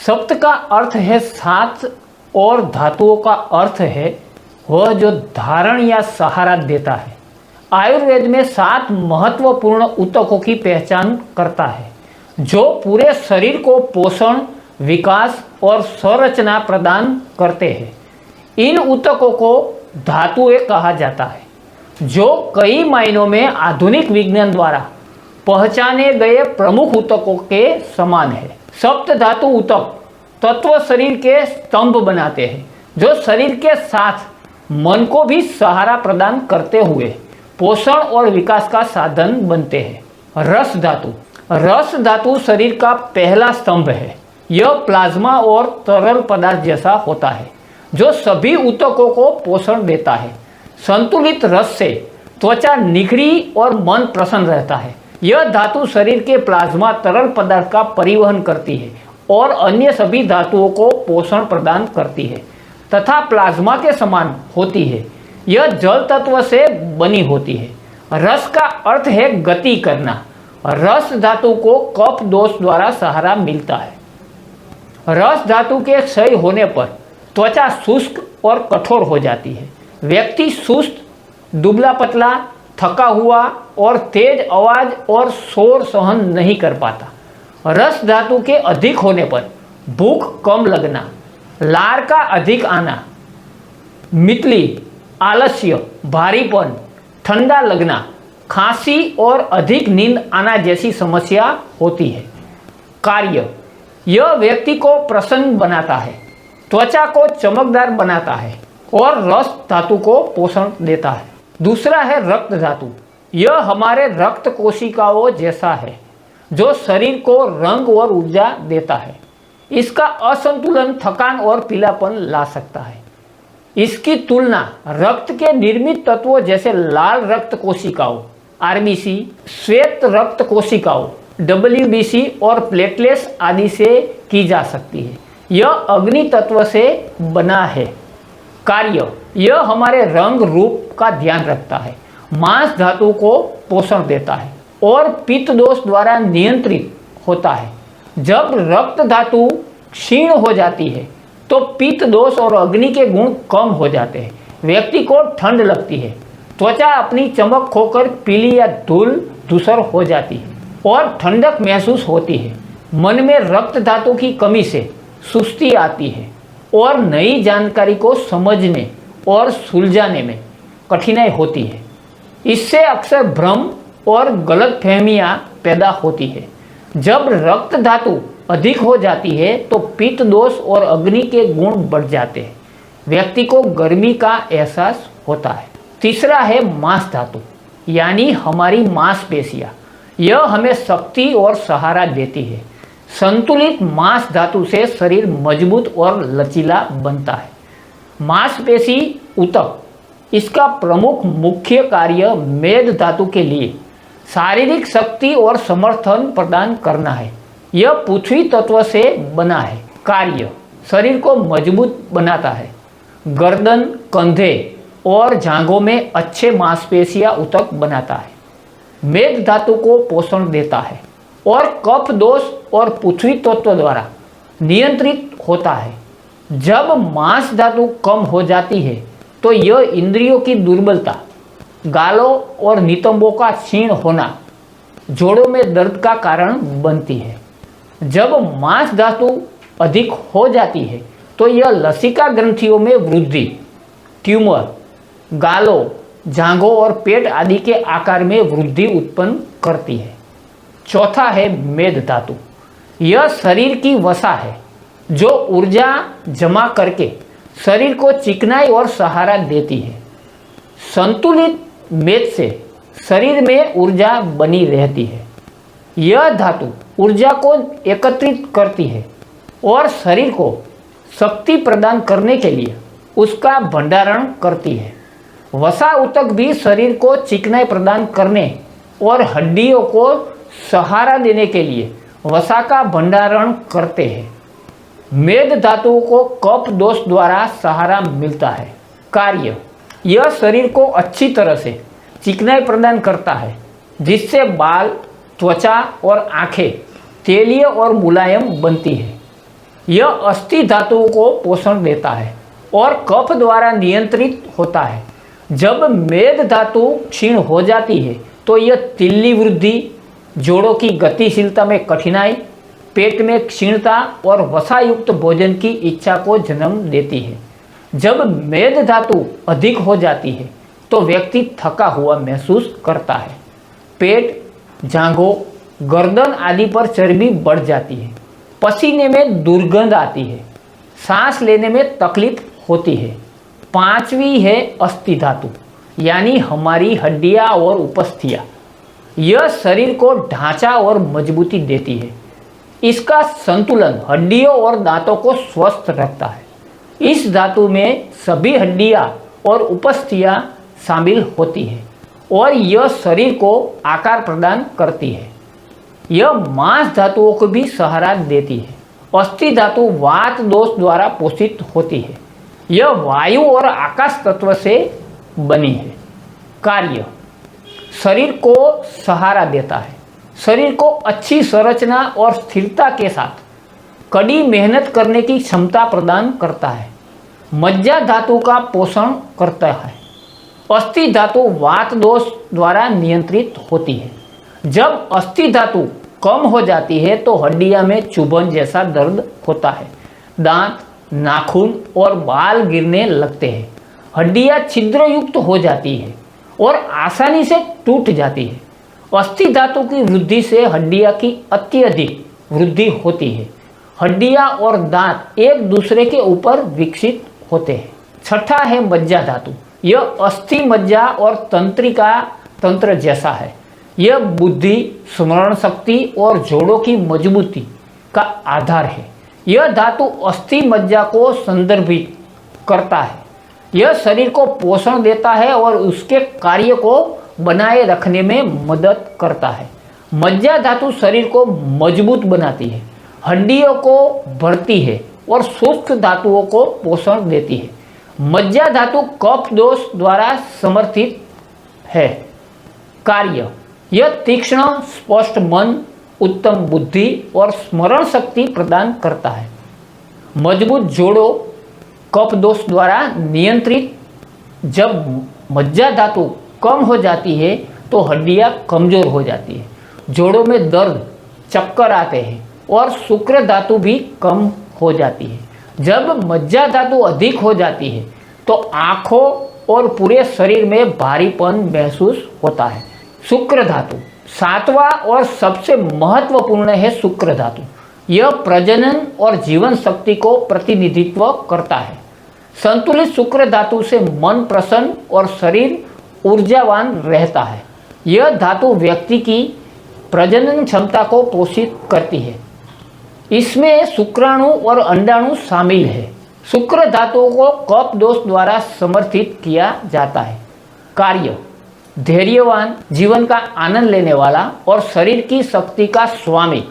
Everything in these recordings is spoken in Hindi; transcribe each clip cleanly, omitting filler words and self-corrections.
सप्त का अर्थ है सात और धातुओं का अर्थ है वह जो धारण या सहारा देता है। आयुर्वेद में 7 महत्वपूर्ण ऊतकों की पहचान करता है जो पूरे शरीर को पोषण, विकास और संरचना प्रदान करते हैं। इन ऊतकों को धातुएं कहा जाता है जो कई मायनों में आधुनिक विज्ञान द्वारा पहचाने गए प्रमुख ऊतकों के समान है। सप्त धातु ऊतक तत्व शरीर के स्तंभ बनाते हैं जो शरीर के साथ मन को भी सहारा प्रदान करते हुए पोषण और विकास का साधन बनते हैं। रस धातु शरीर का पहला स्तंभ है। यह प्लाज्मा और तरल पदार्थ जैसा होता है जो सभी ऊतकों को पोषण देता है। संतुलित रस से त्वचा निखरी और मन प्रसन्न रहता है। यह धातु शरीर के प्लाज्मा तरल पदार्थ का परिवहन करती है और अन्य सभी धातुओं को पोषण प्रदान करती है तथा प्लाज्मा के समान होती है। यह जल तत्व से बनी होती है। रस का अर्थ है गति करना। रस धातु को कफ दोष द्वारा सहारा मिलता है। रस धातु के क्षय होने पर त्वचा शुष्क और कठोर हो जाती है। व्यक्ति सुस्त, दुबला पतला, थका हुआ और तेज आवाज और शोर सहन नहीं कर पाता। रस धातु के अधिक होने पर भूख कम लगना, लार का अधिक आना, मितली, आलस्य, भारीपन, ठंडा लगना, खांसी और अधिक नींद आना जैसी समस्या होती है। कार्य: यह व्यक्ति को प्रसन्न बनाता है, त्वचा को चमकदार बनाता है और रस धातु को पोषण देता है। दूसरा है रक्त धातु। यह हमारे रक्त कोशिकाओं जैसा है जो शरीर को रंग और ऊर्जा देता है। इसका असंतुलन थकान और पीलापन ला सकता है। इसकी तुलना रक्त के निर्मित तत्वों जैसे लाल रक्त कोशिकाओं आरबीसी, श्वेत रक्त कोशिकाओं डब्ल्यूबीसी और प्लेटलेट्स आदि से की जा सकती है। यह अग्नि तत्व से बना है। कार्य: यह हमारे रंग रूप का ध्यान रखता है, मांस धातु को पोषण देता है और पित्त दोष द्वारा नियंत्रित होता है। जब रक्त धातु क्षीण हो जाती है तो पित्त दोष और अग्नि के गुण कम हो जाते हैं। व्यक्ति को ठंड लगती है, त्वचा अपनी चमक खोकर पीली या धूसर हो जाती है और ठंडक महसूस होती है। मन में रक्त धातु की कमी से सुस्ती आती है और नई जानकारी को समझने और सुलझाने में कठिनाई होती है। इससे अक्सर भ्रम और गलतफहमियां पैदा होती है। जब रक्त धातु अधिक हो जाती है तो पित्त दोष और अग्नि के गुण बढ़ जाते हैं। व्यक्ति को गर्मी का एहसास होता है। तीसरा है मांस धातु यानी हमारी मांसपेशियां। यह हमें शक्ति और सहारा देती है। संतुलित मांस धातु से शरीर मजबूत और लचीला बनता है। मांसपेशी ऊतक, इसका प्रमुख मुख्य कार्य मेद धातु के लिए शारीरिक शक्ति और समर्थन प्रदान करना है। यह पृथ्वी तत्व से बना है। कार्य: शरीर को मजबूत बनाता है। गर्दन, कंधे और जांघों में अच्छे मांसपेशियां ऊतक बनाता है। मेद धातु को पोषण देता है और कफ दोष और पृथ्वी तत्व द्वारा नियंत्रित होता है। जब मांस धातु कम हो जाती है तो यह इंद्रियों की दुर्बलता, गालों और नितंबों का क्षीण होना, जोड़ों में दर्द का कारण बनती है। जब मांस धातु अधिक हो जाती है तो यह लसिका ग्रंथियों में वृद्धि, ट्यूमर, गालों, जांघों और पेट आदि के आकार में वृद्धि उत्पन्न करती है। चौथा है मेद धातु। यह शरीर की वसा है जो ऊर्जा जमा करके शरीर को चिकनाई और सहारा देती है। संतुलित मेद से शरीर में ऊर्जा बनी रहती है। यह धातु ऊर्जा को एकत्रित करती है और शरीर को शक्ति प्रदान करने के लिए उसका भंडारण करती है। वसा ऊतक भी शरीर को चिकनाई प्रदान करने और हड्डियों को सहारा देने के लिए वसा का भंडारण करते हैं। मेद धातु को कफ दोष द्वारा सहारा मिलता है। कार्य: यह शरीर को अच्छी तरह से चिकनाई प्रदान करता है जिससे बाल, त्वचा और आंखें तेलीय और मुलायम बनती है। यह अस्थि धातुओं को पोषण देता है और कफ द्वारा नियंत्रित होता है। जब मेद धातु क्षीण हो जाती है तो यह तिल्ली वृद्धि, जोड़ों की गतिशीलता में कठिनाई, पेट में क्षीणता और वसायुक्त भोजन की इच्छा को जन्म देती है। जब मेद धातु अधिक हो जाती है तो व्यक्ति थका हुआ महसूस करता है। पेट, जांघों, गर्दन आदि पर चर्बी बढ़ जाती है। पसीने में दुर्गंध आती है। सांस लेने में तकलीफ होती है। पांचवी है अस्थि धातु, यानी हमारी हड्डियां और उपस्थियां। यह शरीर को ढांचा और मजबूती देती है। इसका संतुलन हड्डियों और दांतों को स्वस्थ रखता है। इस धातु में सभी हड्डियां और उपस्थियां शामिल होती है और यह शरीर को आकार प्रदान करती है। यह मांस धातुओं को भी सहारा देती है। अस्थि धातु वात दोष द्वारा पोषित होती है। यह वायु और आकाश तत्व से बनी है। कार्य: शरीर को सहारा देता है। शरीर को अच्छी संरचना और स्थिरता के साथ कड़ी मेहनत करने की क्षमता प्रदान करता है। मज्जा धातु का पोषण करता है। अस्थि धातु वात दोष द्वारा नियंत्रित होती है। जब अस्थि धातु कम हो जाती है तो हड्डियां में चुभन जैसा दर्द होता है। दांत, नाखून और बाल गिरने लगते हैं। हड्डियां छिद्रयुक्त हो जाती है और आसानी से टूट जाती है। अस्थि धातु की वृद्धि से हड्डियां की अत्यधिक वृद्धि होती है। हड्डियां और दांत एक दूसरे के ऊपर विकसित होते हैं। छठा है मज्जा धातु। यह अस्थि, मज्जा और तंत्रिका तंत्र जैसा है। यह बुद्धि, स्मरण शक्ति और जोड़ों की मजबूती का आधार है। यह धातु अस्थि मज्जा को संदर्भित करता है। यह शरीर को पोषण देता है और उसके कार्य को बनाए रखने में मदद करता है। मज्जा धातु शरीर को मजबूत बनाती है, हड्डियों को भरती है और शुष्क धातुओं को पोषण देती है। मज्जा धातु कफ दोष द्वारा समर्थित है। कार्य: यह तीक्ष्ण, स्पष्ट मन, उत्तम बुद्धि और स्मरण शक्ति प्रदान करता है। मजबूत जोड़ों कफ दोष द्वारा नियंत्रित। जब मज्जा धातु कम हो जाती है तो हड्डियां कमजोर हो जाती है। जोड़ों में दर्द, चक्कर आते हैं और शुक्र धातु भी कम हो जाती है। जब मज्जा धातु अधिक हो जाती है तो आँखों और पूरे शरीर में भारीपन महसूस होता है। शुक्र धातु सातवां और सबसे महत्वपूर्ण है। शुक्र धातु यह प्रजनन और जीवन शक्ति को प्रतिनिधित्व करता है। संतुलित शुक्र धातु से मन प्रसन्न और शरीर ऊर्जावान रहता है। यह धातु व्यक्ति की प्रजनन क्षमता को पोषित करती है। इसमें शुक्राणु और अंडाणु शामिल है। शुक्र धातुओं को कफ दोष द्वारा समर्थित किया जाता है। कार्य: धैर्यवान, जीवन का आनंद लेने वाला और शरीर की शक्ति का स्वामी।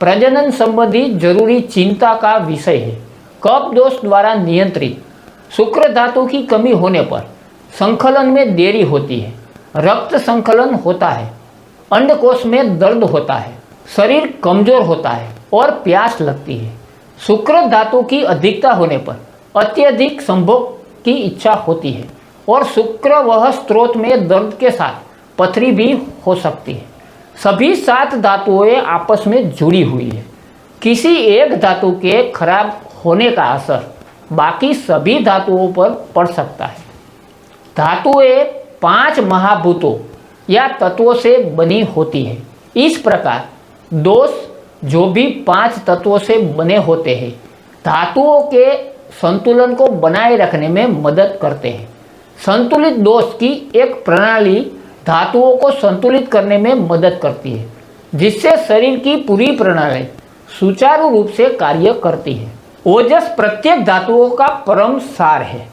प्रजनन संबंधी जरूरी चिंता का विषय है। कफ दोष द्वारा नियंत्रित। शुक्र धातु की कमी होने पर संकलन में देरी होती है, रक्त संकलन होता है, अंडकोश में दर्द होता है, शरीर कमजोर होता है और प्यास लगती है। शुक्र धातु की अधिकता होने पर अत्यधिक संभोग की इच्छा होती है और शुक्र वह स्रोत में दर्द के साथ पथरी भी हो सकती है। सभी 7 धातुएं आपस में जुड़ी हुई है। किसी एक धातु के खराब होने का असर बाकी सभी धातुओं पर पड़ सकता है। धातुएं 5 महाभूतों या तत्वों से बनी होती है। इस प्रकार दोष जो भी 5 तत्वों से बने होते हैं धातुओं के संतुलन को बनाए रखने में मदद करते हैं। संतुलित दोष की एक प्रणाली धातुओं को संतुलित करने में मदद करती है, जिससे शरीर की पूरी प्रणाली सुचारू रूप से कार्य करती है। ओजस प्रत्येक धातुओं का परम सार है।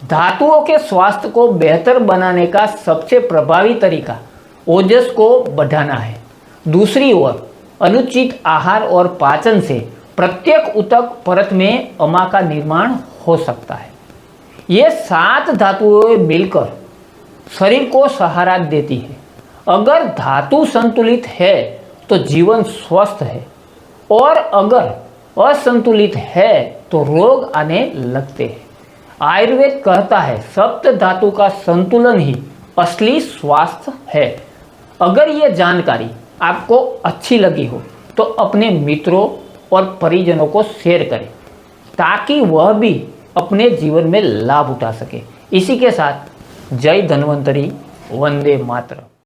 धातुओं के स्वास्थ्य को बेहतर बनाने का सबसे प्रभावी तरीका ओजस को बढ़ाना है। दूसरी ओर अनुचित आहार और पाचन से प्रत्येक ऊतक परत में अमा का निर्माण हो सकता है। ये 7 धातुएं मिलकर शरीर को सहारा देती है। अगर धातु संतुलित है तो जीवन स्वस्थ है और अगर असंतुलित है तो रोग आने लगते हैं। आयुर्वेद कहता है सप्त धातु का संतुलन ही असली स्वास्थ्य है। अगर ये जानकारी आपको अच्छी लगी हो तो अपने मित्रों और परिजनों को शेयर करें ताकि वह भी अपने जीवन में लाभ उठा सके। इसी के साथ जय धन्वंतरी, वंदे मातरम।